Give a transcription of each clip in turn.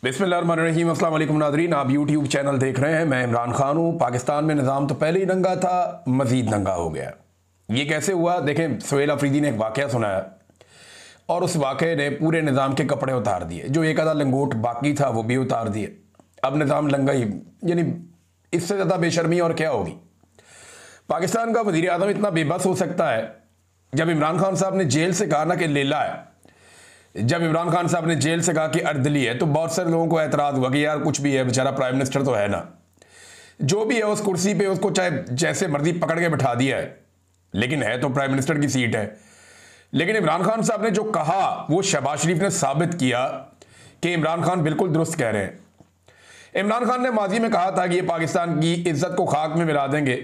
बिस्मिल्लाहिर्रहमानिर्रहीम। अस्सलाम वालेकुम नाज़रीन, आप यूट्यूब चैनल देख रहे हैं। मैं इमरान खान हूँ। पाकिस्तान में निज़ाम तो पहले ही नंगा था, मज़ीद नंगा हो गया। ये कैसे हुआ? देखें, सुहेल अफरीदी ने एक वाक़या सुनाया और उस वाक़े ने पूरे निज़ाम के कपड़े उतार दिए। जो एक आधा लंगोट बाकी था वो भी उतार दिए। अब निज़ाम लंगा ही, यानी इससे ज़्यादा बेशर्मी और क्या होगी? पाकिस्तान का वज़ीर आज़म इतना बेबस हो सकता है? जब इमरान खान साहब ने जेल से कहा ना कि लेला है, जब इमरान खान साहब ने जेल से कहा कि अर्दली है, तो बहुत सारे लोगों को एतराज़ हुआ कि यार कुछ भी है, बेचारा प्राइम मिनिस्टर तो है ना, जो भी है उस कुर्सी पे उसको चाहे जैसे मर्जी पकड़ के बैठा दिया है, लेकिन है तो प्राइम मिनिस्टर की सीट है। लेकिन इमरान खान साहब ने जो कहा वो शहबाज शरीफ ने साबित किया कि इमरान खान बिल्कुल दुरुस्त कह रहे हैं। इमरान खान ने माजी में कहा था कि ये पाकिस्तान की इज्जत को खाक में मिला देंगे,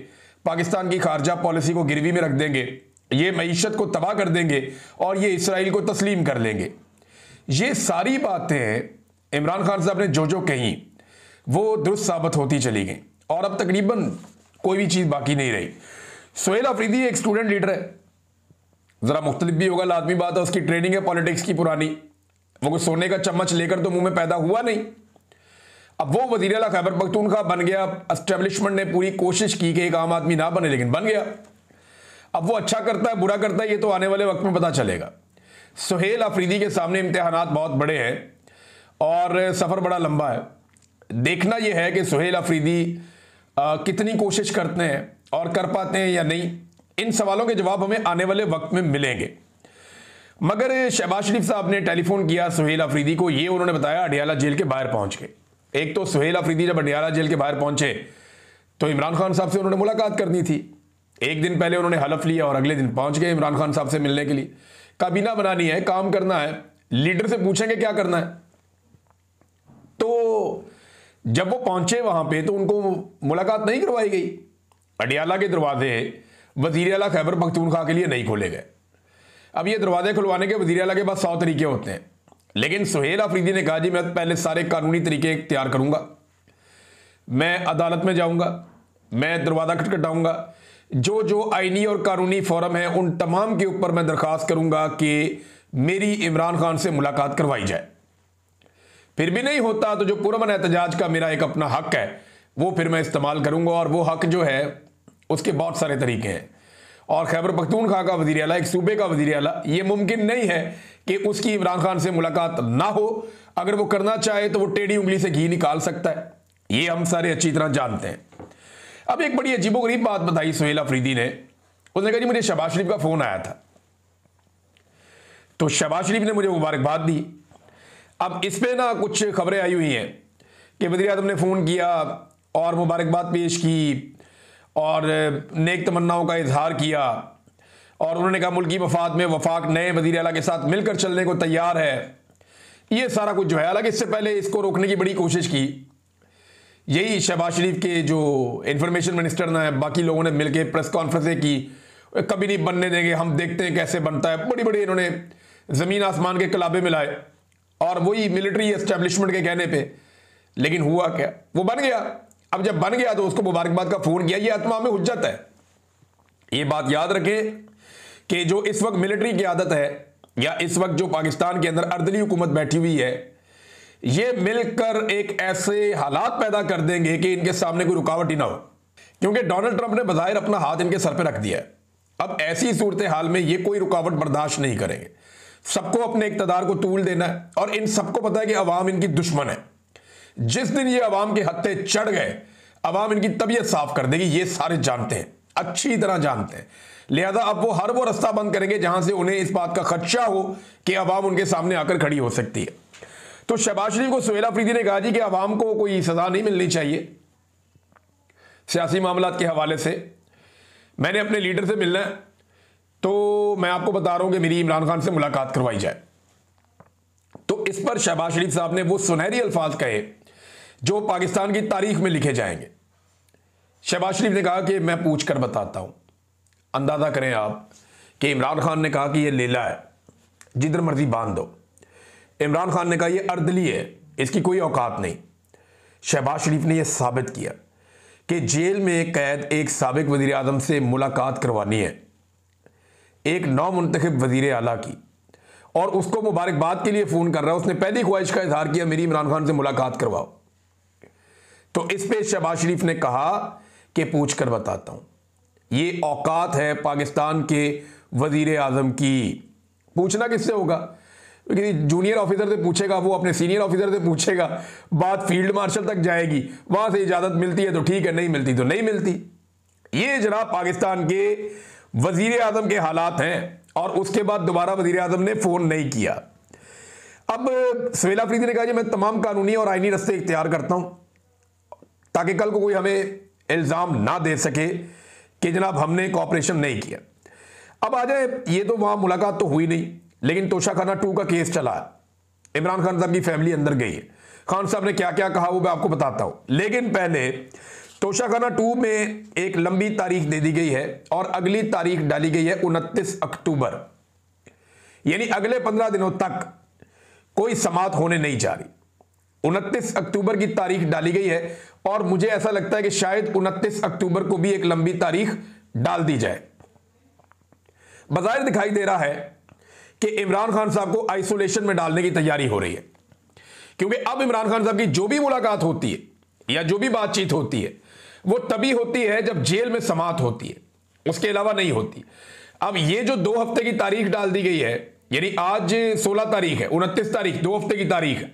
पाकिस्तान की खारजा पॉलिसी को गिरवी में रख देंगे, ये मईशत को तबाह कर देंगे और ये इसराइल को तस्लीम कर लेंगे। ये सारी बातें इमरान खान साहब ने जो कही वो दुरुस्त साबित होती चली गई और अब तकरीबन कोई भी चीज़ बाकी नहीं रही। सुहेल अफरीदी एक स्टूडेंट लीडर है, ज़रा मुख्तलिफ भी होगा, लाजमी बात है, उसकी ट्रेनिंग है पॉलिटिक्स की पुरानी। वो कोई सोने का चम्मच लेकर तो मुंह में पैदा हुआ नहीं। अब वो वज़ीर आला खैबर पख्तूनख्वा बन गया। एस्टेब्लिशमेंट ने पूरी कोशिश की कि एक आम आदमी ना बने, लेकिन बन गया। अब वो अच्छा करता है बुरा करता है ये तो आने वाले वक्त में पता चलेगा। सुहेल अफरीदी के सामने इम्तिहानात बहुत बड़े हैं और सफ़र बड़ा लंबा है। देखना यह है कि सुहेल अफरीदी कितनी कोशिश करते हैं और कर पाते हैं या नहीं। इन सवालों के जवाब हमें आने वाले वक्त में मिलेंगे। मगर शहबाज शरीफ साहब ने टेलीफोन किया सुहेल अफरीदी को, ये उन्होंने बताया अडियाला जेल के बाहर पहुंच के। एक तो सुहेल अफरीदी जब अडियाला जेल के बाहर पहुंचे तो इमरान खान साहब से उन्होंने मुलाकात करनी थी। एक दिन पहले उन्होंने हलफ लिया और अगले दिन पहुंच गए इमरान खान साहब से मिलने के लिए। काबीना बनानी है, काम करना है, लीडर से पूछेंगे क्या करना है। तो जब वो पहुंचे वहां पे तो उनको मुलाकात नहीं करवाई गई। अडियाला के दरवाजे वज़ीर आला खैबर पख्तूनख्वा के लिए नहीं खोले गए। अब ये दरवाजे खुलवाने के वज़ीर आला के पास 100 तरीके होते हैं, लेकिन सुहेल अफरीदी ने कहा जी मैं पहले सारे कानूनी तरीके तैयार करूंगा, मैं अदालत में जाऊंगा, मैं दरवाज़ा खटखटाऊंगा, जो आईनी और कानूनी फोरम है उन तमाम के ऊपर मैं दरख्वास्त करूंगा कि मेरी इमरान खान से मुलाकात करवाई जाए। फिर भी नहीं होता तो जो पुरअमन एहतजाज का मेरा एक अपना हक है वो फिर मैं इस्तेमाल करूंगा, और वो हक जो है उसके बहुत सारे तरीके हैं। और खैबर पख्तूनख्वा का वज़ीर आला, एक सूबे का वज़ीर आला, ये मुमकिन नहीं है कि उसकी इमरान खान से मुलाकात ना हो। अगर वो करना चाहे तो वो टेढ़ी उंगली से घी निकाल सकता है, ये हम सारे अच्छी तरह जानते हैं। अब एक बड़ी अजीबोगरीब बात बताई सुहेल अफरीदी ने। उसने कहा जी मुझे शहबाज शरीफ का फोन आया था, तो शहबाज शरीफ ने मुझे मुबारकबाद दी। अब इस पे ना कुछ खबरें आई हुई हैं कि वज़ीर आज़म ने फ़ोन किया और मुबारकबाद पेश की और नेक तमन्नाओं का इजहार किया, और उन्होंने कहा मुल्की मफाद में वफाक नए वज़ीर आला के साथ मिलकर चलने को तैयार है। ये सारा कुछ जो है, हालांकि इससे पहले इसको रोकने की बड़ी कोशिश की। यही शहबाज शरीफ के जो इंफॉर्मेशन मिनिस्टर ना बाकी लोगों ने मिलकर प्रेस कॉन्फ्रेंसें की, कभी नहीं बनने देंगे, हम देखते हैं कैसे बनता है। बड़ी बड़ी इन्होंने ज़मीन आसमान के कलाबे मिलाए और वही मिलिट्री एस्टेब्लिशमेंट के कहने पे। लेकिन हुआ क्या? वो बन गया। अब जब बन गया तो उसको मुबारकबाद का फ़ोन किया। ये अतमाम हुज्जत है। ये बात याद रखें कि जो इस वक्त मिलिट्री की आदत है या इस वक्त जो पाकिस्तान के अंदर अर्दली हुकूमत बैठी हुई है, ये मिलकर एक ऐसे हालात पैदा कर देंगे कि इनके सामने कोई रुकावट ही ना हो, क्योंकि डोनाल्ड ट्रंप ने बज़ाहिर अपना हाथ इनके सर पे रख दिया है। अब ऐसी सूरत हाल में ये कोई रुकावट बर्दाश्त नहीं करेंगे। सबको अपने इक़्तिदार को तूल देना है और इन सबको पता है कि अवाम इनकी दुश्मन है। जिस दिन ये अवाम के हत्थे चढ़ गए, अवाम इनकी तबीयत साफ कर देगी। ये सारे जानते हैं, अच्छी तरह जानते हैं। लिहाजा अब वो हर वो रास्ता बंद करेंगे जहां से उन्हें इस बात का खदशा हो कि अवाम उनके सामने आकर खड़ी हो सकती है। तो शहबाज शरीफ को सुहेल अफरीदी ने कहा जी कि अवाम को कोई सजा नहीं मिलनी चाहिए सियासी मामलात के हवाले से। मैंने अपने लीडर से मिलना है, तो मैं आपको बता रहा हूं कि मेरी इमरान खान से मुलाकात करवाई जाए। तो इस पर शहबाज शरीफ साहब ने वो सुनहरी अल्फाज कहे जो पाकिस्तान की तारीख में लिखे जाएंगे। शहबाज शरीफ ने कहा कि मैं पूछ कर बताता हूं। अंदाजा करें आप कि इमरान खान ने कहा कि ये लेला है, जिधर मर्जी बांध दो। इमरान खान ने कहा ये अर्दली है, इसकी कोई औकात नहीं। शहबाज शरीफ ने यह साबित किया कि जेल में कैद एक साबिक वज़ीर आज़म से मुलाकात करवानी है, एक नौ मुंतखब वज़ीर आला की, और उसको मुबारकबाद के लिए फोन कर रहा है, उसने पहली ख्वाहिश का इजहार किया मेरी इमरान खान से मुलाकात करवाओ। तो इस पे शहबाज शरीफ ने कहा कि पूछ कर बताता हूं। ये औकात है पाकिस्तान के वजीर आजम की। पूछना किससे होगा? जूनियर ऑफिसर से पूछेगा, वो अपने सीनियर ऑफिसर से पूछेगा, बात फील्ड मार्शल तक जाएगी, वहां से इजाजत मिलती है तो ठीक है, नहीं मिलती तो नहीं मिलती। ये जनाब पाकिस्तान के वजीर आजम के हालात हैं। और उसके बाद दोबारा वजीर आजम ने फोन नहीं किया। अब सवेला अफरीदी ने कहा जी मैं तमाम कानूनी और आईनी रास्ते इख्तियार करता हूं ताकि कल को कोई हमें इल्जाम ना दे सके कि जनाब हमने कोऑपरेशन नहीं किया। अब आ जाए, ये तो वहां मुलाकात तो हुई नहीं, लेकिन तोशाखाना 2 का केस चला। इमरान खान साहब की फैमिली अंदर गई है। खान साहब ने क्या क्या कहा वो मैं आपको बताता हूं, लेकिन पहले तोशाखाना 2 में एक लंबी तारीख दे दी गई है और अगली तारीख डाली गई है 29 अक्टूबर, यानी अगले 15 दिनों तक कोई समाअत होने नहीं जा रही। 29 अक्टूबर की तारीख डाली गई है और मुझे ऐसा लगता है कि शायद 29 अक्टूबर को भी एक लंबी तारीख डाल दी जाए। बज़ाहिर दिखाई दे रहा है कि इमरान खान साहब को आइसोलेशन में डालने की तैयारी हो रही है, क्योंकि अब इमरान खान साहब की जो भी मुलाकात होती है या जो भी बातचीत होती है वो तभी होती है जब जेल में समाअत होती है, उसके अलावा नहीं होती। अब ये जो 2 हफ्ते की तारीख डाल दी गई है, यानी आज 16 तारीख है, 29 तारीख 2 हफ्ते की तारीख है।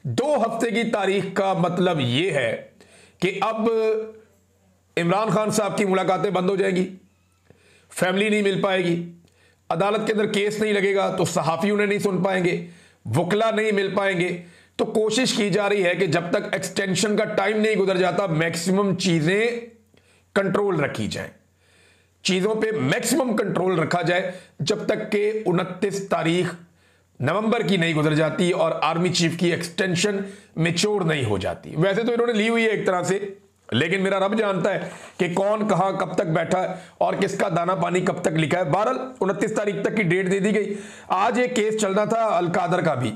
2 हफ्ते की तारीख का मतलब यह है कि अब इमरान खान साहब की मुलाकातें बंद हो जाएंगी, फैमिली नहीं मिल पाएगी, अदालत के अंदर केस नहीं लगेगा तो सहाफ़ी उन्हें नहीं सुन पाएंगे, वकला नहीं मिल पाएंगे। तो कोशिश की जा रही है कि जब तक एक्सटेंशन का टाइम नहीं गुजर जाता मैक्सिमम चीजें कंट्रोल रखी जाए, चीजों पे मैक्सिमम कंट्रोल रखा जाए जब तक के 29 तारीख नवंबर की नहीं गुजर जाती और आर्मी चीफ की एक्सटेंशन मैच्योर नहीं हो जाती। वैसे तो इन्होंने ली हुई है एक तरह से, लेकिन मेरा रब जानता है कि कौन कहां कब तक बैठा है और किसका दाना पानी कब तक लिखा है। बहरहाल 29 तारीख तक की डेट दे दी गई। आज एक केस चल रहा था अलकादर का भी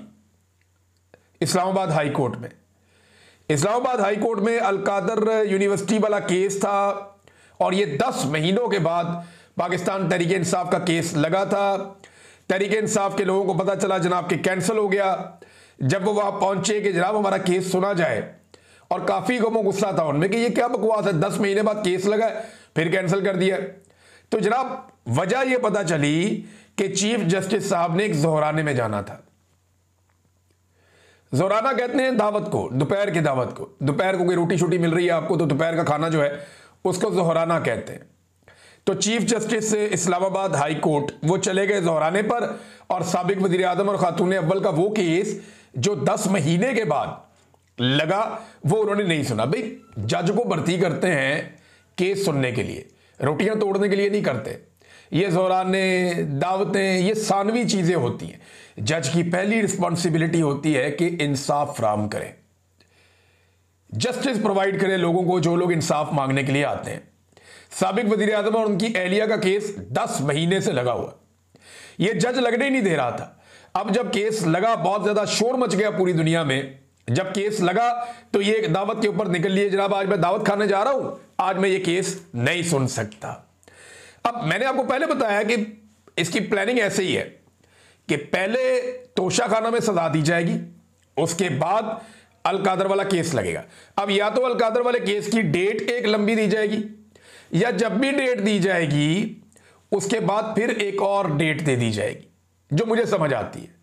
इस्लामाबाद हाई कोर्ट में। इस्लामाबाद हाई कोर्ट में अलकादर यूनिवर्सिटी वाला केस था और ये 10 महीनों के बाद पाकिस्तान तहरीक इंसाफ का केस लगा था। तहरीक इंसाफ के लोगों को पता चला जनाब कि कैंसिल हो गया। जब वो वहां पहुंचे कि जनाब हमारा केस सुना जाए, और काफी गमो गुस्सा था उनमें कि ये क्या बकवास है, 10 महीने बाद केस लगा फिर कैंसिल कर दिया। तो जनाब वजह यह पता चली कि चीफ जस्टिस साहब ने एक ज़ोहराने में जाना था। ज़ोहराना कहते हैं दावत को, दोपहर की दावत को। दोपहर को कोई रोटी शोटी मिल रही है आपको तो दोपहर का खाना जो है उसको ज़ोहराना कहते हैं। तो chief justice Islamabad high court वो चले गए ज़ोहराने पर, और साबिक वज़ीर आज़म और खातून अव्वल का वो केस जो 10 महीने के बाद लगा वो उन्होंने नहीं सुना। भाई जज को भर्ती करते हैं केस सुनने के लिए, रोटियां तोड़ने के लिए नहीं करते। ये ज़ोहराने दावतें ये सानवी चीजें होती हैं। जज की पहली रिस्पॉन्सिबिलिटी होती है कि इंसाफ फराहम करें, जस्टिस प्रोवाइड करें लोगों को जो लोग इंसाफ मांगने के लिए आते हैं। साबिक वज़ीर आज़म और उनकी एहलिया का केस 10 महीने से लगा हुआ, ये जज लगने ही नहीं दे रहा था। अब जब केस लगा बहुत ज्यादा शोर मच गया पूरी दुनिया में। जब केस लगा तो ये एक दावत के ऊपर निकल लिए, जनाब आज मैं दावत खाने जा रहा हूं, आज मैं ये केस नहीं सुन सकता। अब मैंने आपको पहले बताया कि इसकी प्लानिंग ऐसे ही है कि पहले तोशाखाना में सजा दी जाएगी, उसके बाद अलकादर वाला केस लगेगा। अब या तो अलकादर वाले केस की डेट एक लंबी दी जाएगी, या जब भी डेट दी जाएगी उसके बाद फिर एक और डेट दे दी जाएगी, जो मुझे समझ आती है।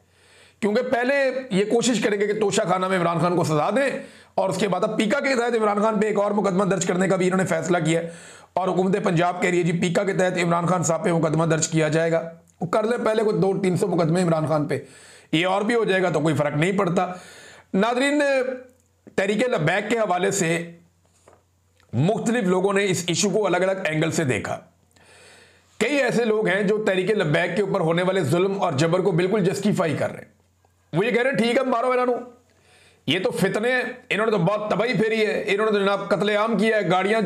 क्योंकि पहले ये कोशिश करेंगे कि तोशाखाना में इमरान खान को सजा दें, और उसके बाद अब पीका के तहत इमरान खान पे एक और मुकदमा दर्ज करने का भी इन्होंने फैसला किया है। और हुकूमत पंजाब कह रही है जी पीका के तहत इमरान खान साहब पे मुकदमा दर्ज किया जाएगा। वो कर ले पहले कोई 200-300 मुकदमे इमरान खान पे, ये और भी हो जाएगा तो कोई फर्क नहीं पड़ता। नादरीन, तहरीक लब्बैक के हवाले से मुख्तलिफ लोगों ने इस इशू को अलग अलग एंगल से देखा। कई ऐसे लोग हैं जो तहरीक लब्बैक के ऊपर होने वाले जुल्म और जबर को बिल्कुल जस्टिफाई कर रहे हैं। वो ये कह रहे हैं ठीक है मारो इन्होंने, ये तो फितने हैं, इन्होंने तो बहुत तबाही फेरी है, इन्होंने तो जनाब कत्लेआम किया है, गाड़ियां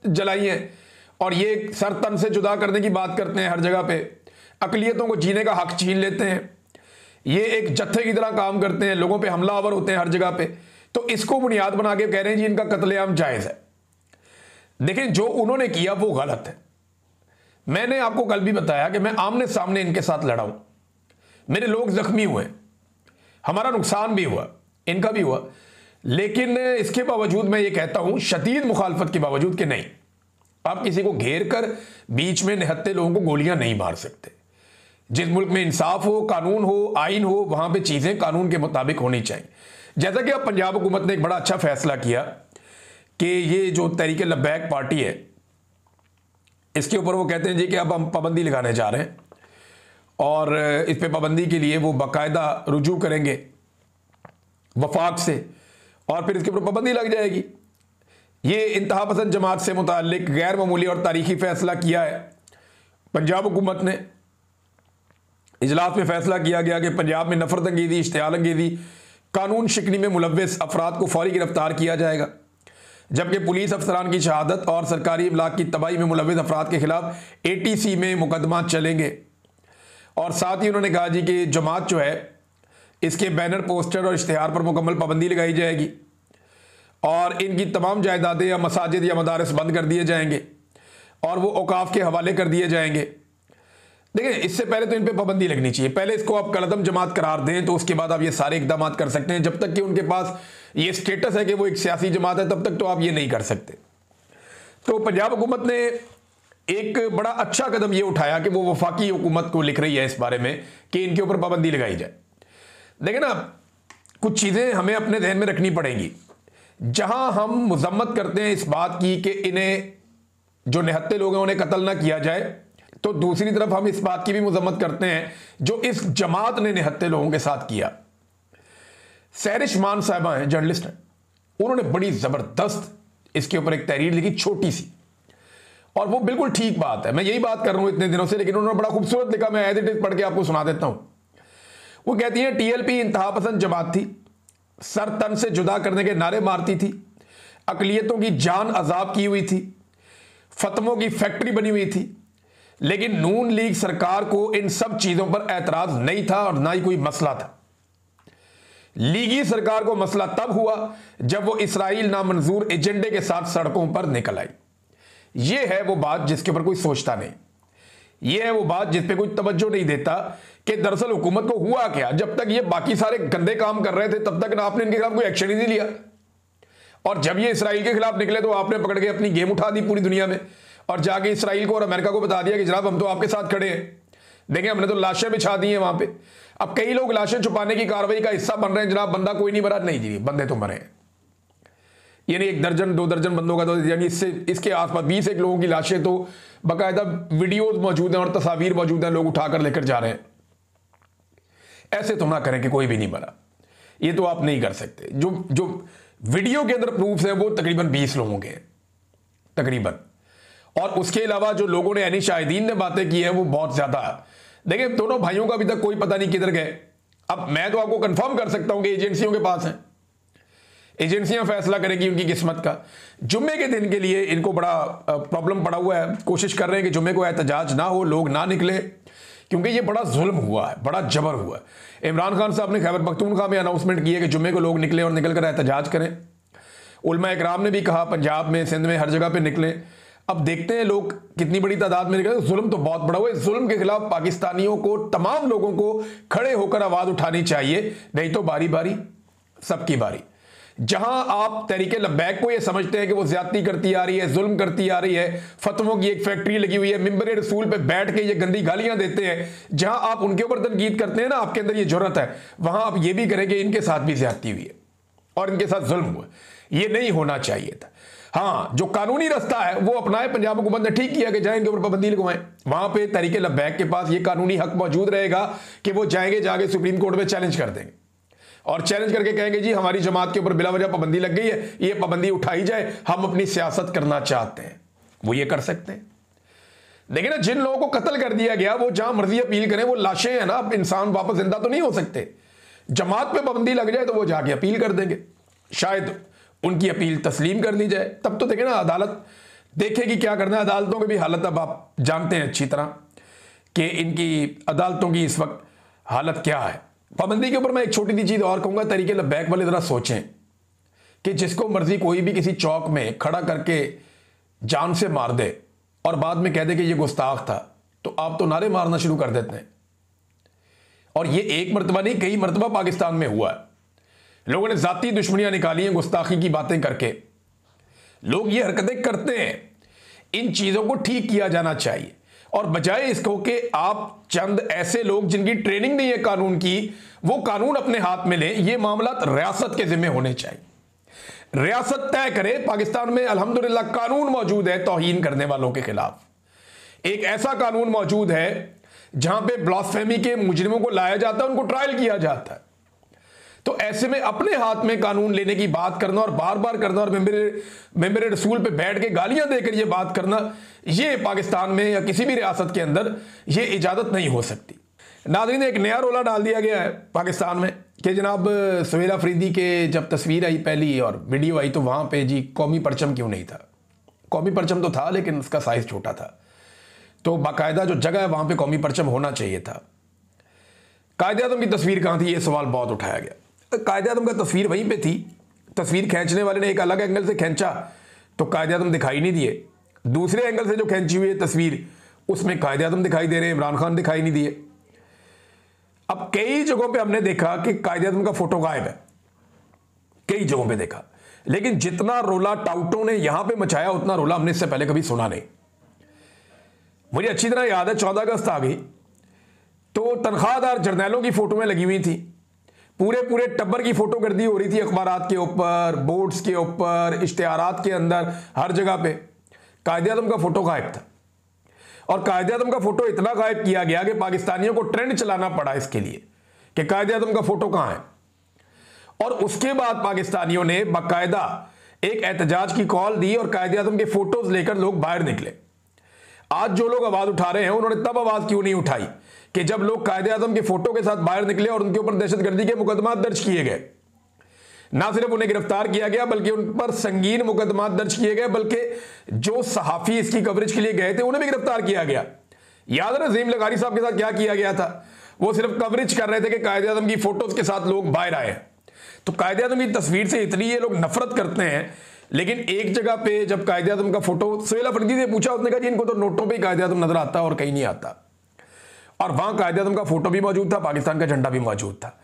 जलाई हैं, और ये सर तन से जुदा करने की बात करते हैं हर जगह पे, अकलियतों को जीने का हक छीन लेते हैं, ये एक जत्थे की तरह काम करते हैं, लोगों पे हमलावर होते हैं हर जगह पे। तो इसको बुनियाद बना के कह रहे हैं जी इनका कत्लेआम जायज है। देखिए जो उन्होंने किया वो गलत है। मैंने आपको कल भी बताया कि मैं आमने सामने इनके साथ लड़ा हूं, मेरे लोग जख्मी हुए, हमारा नुकसान भी हुआ, इनका भी हुआ, लेकिन इसके बावजूद मैं ये कहता हूं, शदीद मुखालफत के बावजूद, कि नहीं, आप किसी को घेर कर बीच में निहत्ते लोगों को गोलियां नहीं मार सकते। जिस मुल्क में इंसाफ हो, कानून हो, आइन हो, वहां पे चीजें कानून के मुताबिक होनी चाहिए। जैसा कि अब पंजाब हुकूमत ने एक बड़ा अच्छा फैसला किया कि ये जो तहरीक लब्बैक पार्टी है, इसके ऊपर वो कहते हैं जी कि अब हम पाबंदी लगाने जा रहे हैं और इस पे पाबंदी के लिए वो बाकायदा रुजू करेंगे वफाक से और फिर इसके ऊपर पाबंदी लग जाएगी। ये इंतहा पसंद जमात से मुताल्लिक गैर मामूली और तारीखी फैसला किया है पंजाब हुकूमत ने। इजलास में फैसला किया गया कि पंजाब में नफरत अंगेजी, इश्तियाल अंगेजी, कानून शिकनी में मुलव्विस अफराद को फौरी गिरफ्तार किया जाएगा, जबकि पुलिस अफसरान की शहादत और सरकारी इमलाक की तबाही में मुलव्विस अफराद के खिलाफ ATC में मुकदमा चलेंगे। और साथ ही उन्होंने कहा जी कि जमात जो है इसके बैनर, पोस्टर और इश्तिहार पर मुकम्मल पाबंदी लगाई जाएगी और इनकी तमाम जायदादें या मसाजिद या मदारस बंद कर दिए जाएंगे और वो औकाफ के हवाले कर दिए जाएंगे। देखिए, इससे पहले तो इन पे पाबंदी लगनी चाहिए। पहले इसको आप कलदम जमात करार दें तो उसके बाद आप ये सारे इकदाम कर सकते हैं। जब तक कि उनके पास ये स्टेटस है कि वो एक सियासी जमात है, तब तक तो आप ये नहीं कर सकते। तो पंजाब हुकूमत ने एक बड़ा अच्छा कदम ये उठाया कि वो वफाकी हुकूमत को लिख रही है इस बारे में कि इनके ऊपर पाबंदी लगाई जाए। देखिए ना, कुछ चीज़ें हमें अपने ध्यान में रखनी पड़ेंगी। जहां हम मजम्मत करते हैं इस बात की कि इन्हें जो निहत्ते लोग हैं उन्हें कत्ल ना किया जाए, तो दूसरी तरफ हम इस बात की भी मजम्मत करते हैं जो इस जमात ने निहत्ते लोगों के साथ किया। सहरिश मान साहबा हैं, जर्नलिस्ट हैं, उन्होंने बड़ी जबरदस्त इसके ऊपर एक तहरीर लिखी, छोटी सी, और वो बिल्कुल ठीक बात है। मैं यही बात कर रहा हूं इतने दिनों से, लेकिन उन्होंने बड़ा खूबसूरत लिखा। मैं एज इट इज पढ़ के आपको सुना देता हूं। वो कहती है, TLP इंतहा पसंद जमात थी, सर तन से जुदा करने के नारे मारती थी, अकलियतों की जान अजाब की हुई थी, फतमों की फैक्ट्री बनी हुई थी, लेकिन नून लीग सरकार को इन सब चीजों पर एतराज नहीं था और ना ही कोई मसला था। लीगी सरकार को मसला तब हुआ जब वो इसराइल नामंजूर एजेंडे के साथ सड़कों पर निकल आई। ये है वो बात जिसके ऊपर कोई सोचता नहीं। ये है वो बात जिस पे कोई तवज्जो नहीं देता कि दरअसल हुकूमत को हुआ क्या। जब तक ये बाकी सारे गंदे काम कर रहे थे तब तक ना आपने इनके खिलाफ कोई एक्शन ही नहीं लिया, और जब ये इसराइल के खिलाफ निकले तो आपने पकड़ के अपनी गेम उठा दी पूरी दुनिया में और जाके इसराइल को और अमेरिका को बता दिया कि जनाब हम तो आपके साथ खड़े हैं, देखें हमने तो लाशें बिछा दी हैं वहां पे। अब कई लोग लाशें छुपाने की कार्रवाई का हिस्सा बन रहे हैं, जनाब बंदा कोई नहीं मरा, नहीं जी बंदे तो मरे हैं, यानी 1 दर्जन 2 दर्जन बंदों का, तो यानी इसके आसपास 20 लोगों की लाशें तो बाकायदा वीडियोज मौजूद हैं और तस्वीर मौजूद हैं, लोग उठाकर लेकर जा रहे हैं। ऐसे तो ना करें कि कोई भी नहीं मरा, ये तो आप नहीं कर सकते। जो वीडियो के अंदर प्रूफ है वो तकरीबन 20 लोगों के हैं तकरीबन, और उसके अलावा जो लोगों ने यानी शाहिदीन ने बातें की है वो बहुत ज्यादा है। देखिए, दोनों भाइयों का अभी तक कोई पता नहीं किधर गए। अब मैं तो आपको कंफर्म कर सकता हूं कि एजेंसियों के पास हैं, एजेंसियां फैसला करेंगी उनकी किस्मत का। जुम्मे के दिन के लिए इनको बड़ा प्रॉब्लम पड़ा हुआ है, कोशिश कर रहे हैं कि जुम्मे को एहतजाज ना हो, लोग ना निकले, क्योंकि ये बड़ा जुल्म हुआ है, बड़ा जबर हुआ है। इमरान खान साहब ने खैबर पख्तूनख्वा में अनाउंसमेंट की है कि जुम्मे को लोग निकले और निकल कर एहतजाज करें। उलमा इकराम ने भी कहा पंजाब में, सिंध में, हर जगह पे निकले। अब देखते हैं लोग कितनी बड़ी तादाद में निकले। जुल्म तो बहुत बड़ा हुआ है, जुल्म के खिलाफ पाकिस्तानियों को, तमाम लोगों को खड़े होकर आवाज उठानी चाहिए, नहीं तो बारी बारी सबकी बारी। जहां आप तहरीके लब्बैक को ये समझते हैं कि वो ज्यादती करती आ रही है, जुल्म करती आ रही है, फतवों की एक फैक्ट्री लगी हुई है, मिंबर रसूल पे बैठ के ये गंदी गालियां देते हैं, जहां आप उनके ऊपर तनकीद करते हैं ना, आपके अंदर ये जुर्रत है, वहां आप ये भी करेंगे इनके साथ भी ज्यादती हुई है और इनके साथ जुल्म हुआ। ये नहीं होना चाहिए था। हाँ, जो कानूनी रास्ता है वो अपनाए। पंजाब हुकूमत ने ठीक किया कि जाए इनके ऊपर पाबंदी लगवाएं। वहां पे तहरीके लब्बैक के पास ये कानूनी हक मौजूद रहेगा कि वो जाएंगे, जाके सुप्रीम कोर्ट में चैलेंज कर देंगे और चैलेंज करके कहेंगे जी हमारी जमात के ऊपर बिला वजह पाबंदी लग गई है, ये पाबंदी उठाई जाए, हम अपनी सियासत करना चाहते हैं। वो ये कर सकते हैं। देखिए ना, जिन लोगों को कत्ल कर दिया गया वो जहां मर्जी अपील करें, वो लाशें हैं ना, अब इंसान वापस जिंदा तो नहीं हो सकते। जमात पे पाबंदी लग जाए तो वो जाके अपील कर देंगे, शायद उनकी अपील तस्लीम कर ली जाए। तब तो देखें ना, अदालत देखेगी क्या करना है। अदालतों की भी हालत अब आप जानते हैं अच्छी तरह कि इनकी अदालतों की इस वक्त हालत क्या है। पाबंदी के ऊपर मैं एक छोटी सी चीज और कहूंगा, तरीके लब्बैक वाले जरा सोचें कि जिसको मर्जी कोई भी किसी चौक में खड़ा करके जान से मार दे और बाद में कह दे कि ये गुस्ताख था, तो आप तो नारे मारना शुरू कर देते हैं। और ये एक मरतबा नहीं, कई मरतबा पाकिस्तान में हुआ है। लोगों ने जाती दुश्मनियां निकाली हैं गुस्ताखी की बातें करके। लोग ये हरकतें करते हैं, इन चीजों को ठीक किया जाना चाहिए, और बजाय इसको कि आप चंद ऐसे लोग जिनकी ट्रेनिंग नहीं है कानून की, वो कानून अपने हाथ में लें। ये मामला रियासत के जिम्मे होने चाहिए। रियासत तय करे। पाकिस्तान में अल्हम्दुलिल्लाह कानून मौजूद है तौहीन करने वालों के खिलाफ। एक ऐसा कानून मौजूद है जहां पे ब्लास्फेमी के मुजरिमों को लाया जाता है, उनको ट्रायल किया जाता है। तो ऐसे में अपने हाथ में कानून लेने की बात करना और बार बार करना और मेंबर रसूल पे बैठ के गालियां देकर ये बात करना, ये पाकिस्तान में या किसी भी रियासत के अंदर ये इजाजत नहीं हो सकती। नाज़रीन, एक नया रोला डाल दिया गया है पाकिस्तान में कि जनाब सुहेल अफरीदी के जब तस्वीर आई पहली और वीडियो आई तो वहां पे जी कौमी परचम क्यों नहीं था। कौमी परचम तो था लेकिन उसका साइज छोटा था, तो बाकायदा जो जगह है वहां पे कौमी परचम होना चाहिए था। कायदे आज़म की तस्वीर कहां थी, ये सवाल बहुत उठाया गया। कायदे आज़म का तस्वीर वहीं पे थी, तस्वीर खींचने वाले ने एक अलग एंगल से खींचा तो कायदे आज़म दिखाई नहीं दिए। दूसरे एंगल से जो खींची हुई है तस्वीर, उसमें कायदे आज़म दिखाई दे रहे हैं, इमरान खान दिखाई नहीं दिए। अब कई जगहों पे हमने देखा कि कायदे आज़म का फोटो गायब है, कई जगहों पे देखा, लेकिन जितना रोला टाउटों ने यहां पे मचाया उतना रोला हमने इससे पहले कभी सुना नहीं। मुझे अच्छी तरह याद है 14 अगस्त आ गई तो तनख्वाहदार जर्नैलों की फोटो में लगी हुई थी, पूरे टब्बर की फोटो गर्दी हो रही थी अखबारात के ऊपर, बोर्ड्स के ऊपर, इश्तिहारात के अंदर, हर जगह पे कायदे आज़म का फोटो गायब था। और कायदे आज़म का फोटो इतना गायब किया गया कि पाकिस्तानियों को ट्रेंड चलाना पड़ा इसके लिए कि कायदे आज़म का फोटो कहां है। और उसके बाद पाकिस्तानियों ने बाकायदा एक एहतजाज की कॉल दी और कायदे आज़म के फोटोज लेकर लोग बाहर निकले। आज जो लोग आवाज उठा रहे हैं उन्होंने तब आवाज क्यों नहीं उठाई कि जब लोग कायदे आज़म के फोटो के साथ बाहर निकले और उनके ऊपर दहशतगर्दी के मुकदमा दर्ज किए गए। ना सिर्फ उन्हें गिरफ्तार किया गया बल्कि उन पर संगीन मुकदमा दर्ज किए गए, बल्कि जो सहाफी इसकी कवरेज के लिए गए थे उन्हें भी गिरफ्तार किया गया। याद है नज़ीम लगारी साहब के साथ क्या किया गया था, वो सिर्फ कवरेज कर रहे थे कि कायदे आज़म की फोटोज के साथ लोग बाहर आए। तो कायदे आज़म की तस्वीर से इतनी ये लोग नफरत करते हैं, लेकिन एक जगह पे जब कायदे आज़म का फोटो सुहेल अफरीदी से पूछा, उसने कहा जी इनको तो नोटों पे कायदे आज़म नजर आता और कहीं नहीं आता। और वहां कायदे आज़म का फोटो भी मौजूद था, पाकिस्तान का झंडा भी मौजूद था।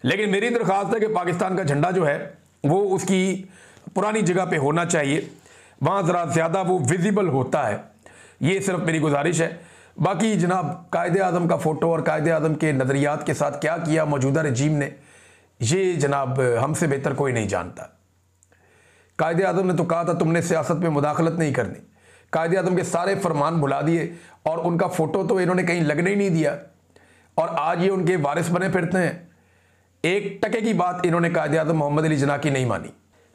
लेकिन मेरी दरख्वास्त है कि पाकिस्तान का झंडा जो है वो उसकी पुरानी जगह पे होना चाहिए, वहां जरा ज्यादा वो विजिबल होता है। ये सिर्फ मेरी गुजारिश है। बाकी जनाब कायदे आज़म का फोटो और कायदे आज़म के नजरियात के साथ क्या किया मौजूदा रजीम ने, ये जनाब हमसे बेहतर कोई नहीं जानता। कायदे आज़म ने तो कहा था तुमने सियासत में मुदाखलत नहीं करनी, कायदे आज़म के सारे फरमान भुला दिए और उनका फोटो तो इन्होंने कहीं लगने ही नहीं दिया, और आज ये उनके वारिस बने फिरते हैं। एक टके की बात इन्होंने कायदे आज़म मोहम्मद अली जिन्ना की नहीं मानी।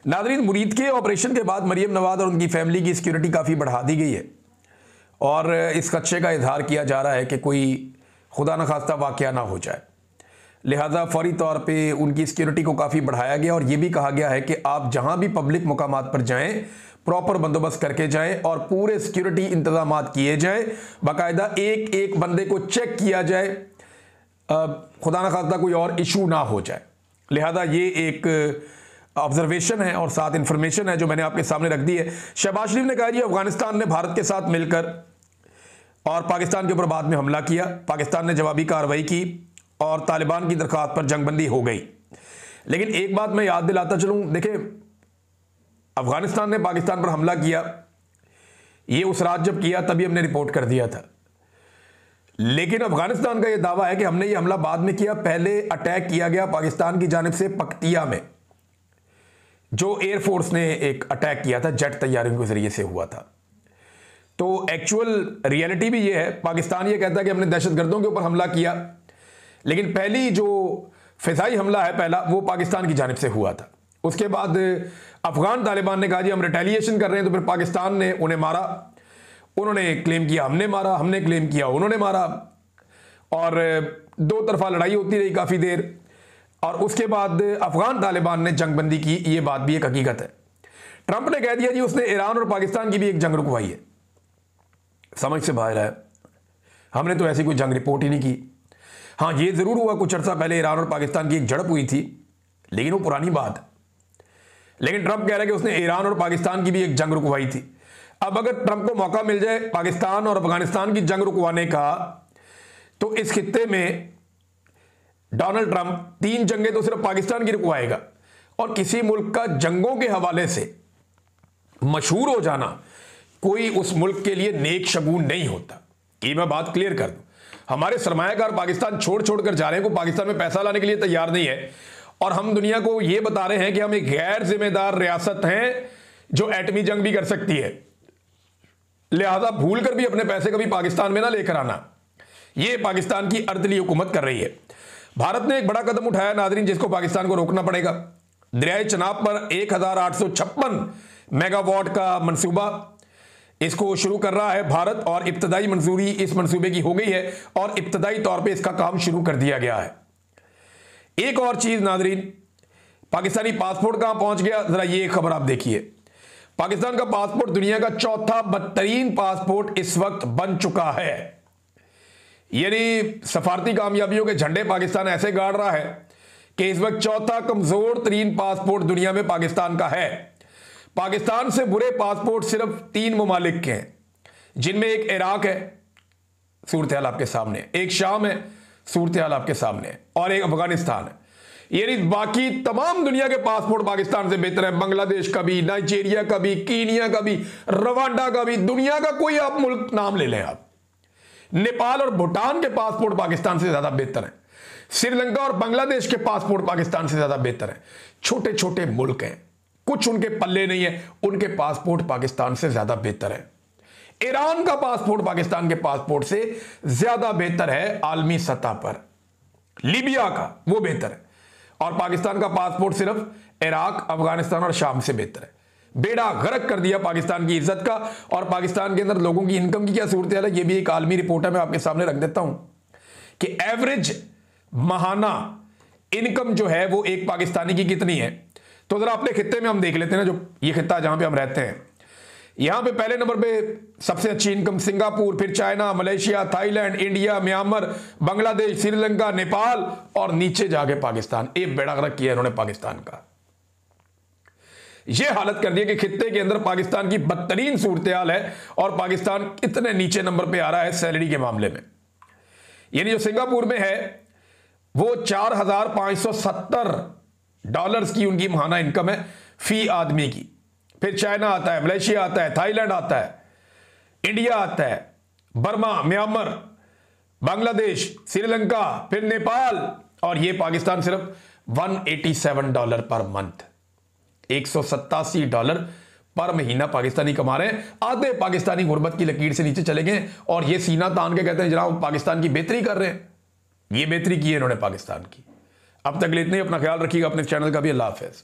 नाज़रीन, मुरीद के ऑपरेशन के बाद मरियम नवाज और उनकी फैमिली की सिक्योरिटी काफ़ी बढ़ा दी गई है और इस खदशे का इजहार किया जा रहा है कि कोई खुदा न खास्ता वाक़या ना हो जाए, लिहाजा फौरी तौर पे उनकी सिक्योरिटी को काफ़ी बढ़ाया गया। और यह भी कहा गया है कि आप जहां भी पब्लिक मुकामात पर जाएं प्रॉपर बंदोबस्त करके जाएं और पूरे सिक्योरिटी इंतजाम किए जाएं, बाकायदा एक एक बंदे को चेक किया जाए, खुदा न खास्ता कोई और इशू ना हो जाए। लिहाजा ये एक ऑब्जर्वेशन है और साथ इंफॉर्मेशन है जो मैंने आपके सामने रख दी है। शहबाज शरीफ ने कहा जी अफगानिस्तान ने भारत के साथ मिलकर और पाकिस्तान के ऊपर बाद में हमला किया, पाकिस्तान ने जवाबी कार्रवाई की और तालिबान की दरख्वास्त पर जंगबंदी हो गई। लेकिन एक बात मैं याद दिलाता चलूं, देखिए अफगानिस्तान ने पाकिस्तान पर हमला किया, ये उस रात जब किया तभी हमने रिपोर्ट कर दिया था, लेकिन अफगानिस्तान का यह दावा है कि हमने ये हमला बाद में किया। पहले अटैक किया गया पाकिस्तान की जानिब से पक्तिया में, जो एयरफोर्स ने एक अटैक किया था, जेट तैयारियों के जरिए से हुआ था। तो एक्चुअल रियलिटी भी ये है, पाकिस्तान ये कहता है कि हमने दहशतगर्दों के ऊपर हमला किया, लेकिन पहली जो फिजाई हमला है पहला वो पाकिस्तान की जानिब से हुआ था। उसके बाद अफगान तालिबान ने कहा जी हम रिटेलिएशन कर रहे हैं, तो फिर पाकिस्तान ने उन्हें मारा, उन्होंने क्लेम किया हमने मारा, हमने क्लेम किया उन्होंने मारा, और दो तरफा लड़ाई होती रही काफ़ी देर। और उसके बाद अफगान तालिबान ने जंगबंदी की, ये बात भी एक हकीकत है। ट्रंप ने कह दिया जी उसने ईरान और पाकिस्तान की भी एक जंग रुकवाई है, समझ से बाहर है, हमने तो ऐसी कोई जंग रिपोर्ट ही नहीं की। हाँ ये ज़रूर हुआ कुछ अर्सा पहले ईरान और पाकिस्तान की एक झड़प हुई थी, लेकिन वो पुरानी बात है। लेकिन ट्रंप कह रहा है कि उसने ईरान और पाकिस्तान की भी एक जंग रुकवाई थी। अब अगर ट्रंप को मौका मिल जाए पाकिस्तान और अफगानिस्तान की जंग रुकवाने का, तो इस खित्ते में डोनाल्ड ट्रंप 3 जंगें तो सिर्फ पाकिस्तान की रुकवाएगा, और किसी मुल्क का जंगों के हवाले से मशहूर हो जाना कोई उस मुल्क के लिए नेक शगुन नहीं होता। ये मैं बात क्लियर कर दूं, हमारे सरमायाकार पाकिस्तान छोड़ छोड़ कर जा रहे हैं, को पाकिस्तान में पैसा लाने के लिए तैयार नहीं है, और हम दुनिया को यह बता रहे हैं कि हम एक गैर जिम्मेदार रियासत हैं जो एटमी जंग भी कर सकती है, लिहाजा भूल कर भी अपने पैसे कभी पाकिस्तान में ना लेकर आना। यह पाकिस्तान की अर्दली हुकूमत कर रही है। भारत ने एक बड़ा कदम उठाया नादरीन, जिसको पाकिस्तान को रोकना पड़ेगा। दरियाए चनाब पर 1856 मेगावाट का मंसूबा, इसको शुरू कर रहा है भारत, और इब्तदाई मंजूरी इस मंसूबे की हो गई है और इब्तदाई तौर पे इसका काम शुरू कर दिया गया है। एक और चीज नादरीन, पाकिस्तानी पासपोर्ट कहां पहुंच गया, जरा ये खबर आप देखिए। पाकिस्तान का पासपोर्ट दुनिया का चौथा बदतरीन पासपोर्ट इस वक्त बन चुका है। यानी सफारती कामयाबियों के झंडे पाकिस्तान ऐसे गाड़ रहा है कि इस वक्त चौथा कमजोर तरीन पासपोर्ट दुनिया में पाकिस्तान का है। पाकिस्तान से बुरे पासपोर्ट सिर्फ 3 ममालिक के हैं, जिनमें एक इराक है, सूरत हाल आपके सामने, एक शाम है, सूरत हाल आपके सामने, और एक अफगानिस्तान है। यानी बाकी तमाम दुनिया के पासपोर्ट पाकिस्तान से बेहतर है। बांग्लादेश का भी, नाइजीरिया का भी, कीनिया का भी, रवांडा का भी, दुनिया का कोई आप मुल्क नाम ले लें आप, नेपाल और भूटान के पासपोर्ट पाकिस्तान से ज्यादा बेहतर है। श्रीलंका और बांग्लादेश के पासपोर्ट पाकिस्तान से ज्यादा बेहतर है। छोटे छोटे मुल्क हैं, कुछ उनके पल्ले नहीं है, उनके पासपोर्ट पाकिस्तान से ज्यादा बेहतर है। ईरान का पासपोर्ट पाकिस्तान के पासपोर्ट से ज्यादा बेहतर है आलमी सतह पर। लीबिया का वो बेहतर है, और पाकिस्तान का पासपोर्ट सिर्फ इराक, अफगानिस्तान और शाम से बेहतर है। बेड़ा गर्क कर दिया पाकिस्तान की इज्जत का। और पाकिस्तान के अंदर लोगों की इनकम की क्या सूरत है, ये भी एक आलमी रिपोर्ट है, मैं आपके सामने रख देता हूं कि एवरेज माहाना इनकम जो है वो एक पाकिस्तानी की कितनी है। तो जरा अपने खित्ते में हम देख लेते हैं ना, जो ये खित्ता जहां पे हम रहते हैं, यहां पे पहले नंबर पे सबसे अच्छी इनकम सिंगापुर, फिर China, Malaysia, Thailand, India, Myanmar, Bangladesh, Sri Lanka, Nepal, और नीचे जाके पाकिस्तान। एक बेड़ा गर्क किया इन्होंने पाकिस्तान का। यह हालत कर दी कि खित्ते के अंदर पाकिस्तान की बदतरीन सूरत हाल है, और पाकिस्तान इतने नीचे नंबर पे आ रहा है सैलरी के मामले में। यानी जो सिंगापुर में है वो $4,570 की उनकी माहाना इनकम है फी आदमी की। फिर चाइना आता है, मलेशिया आता है, थाईलैंड आता है, इंडिया आता है, बर्मा, म्यांमार, बांग्लादेश, श्रीलंका, फिर नेपाल, और ये पाकिस्तान सिर्फ $187 पर मंथ, $187 पर महीना पाकिस्तानी कमा रहे हैं। आधे पाकिस्तानी गुर्बत की लकीर से नीचे चले गए, और ये सीना तान के कहते हैं जनाब पाकिस्तान की बेहतरी कर रहे हैं। ये बेहतरी की है इन्होंने पाकिस्तान की। अब तक इतने ही, अपना ख्याल रखिएगा, अपने चैनल का भी। अल्लाह हाफिज़।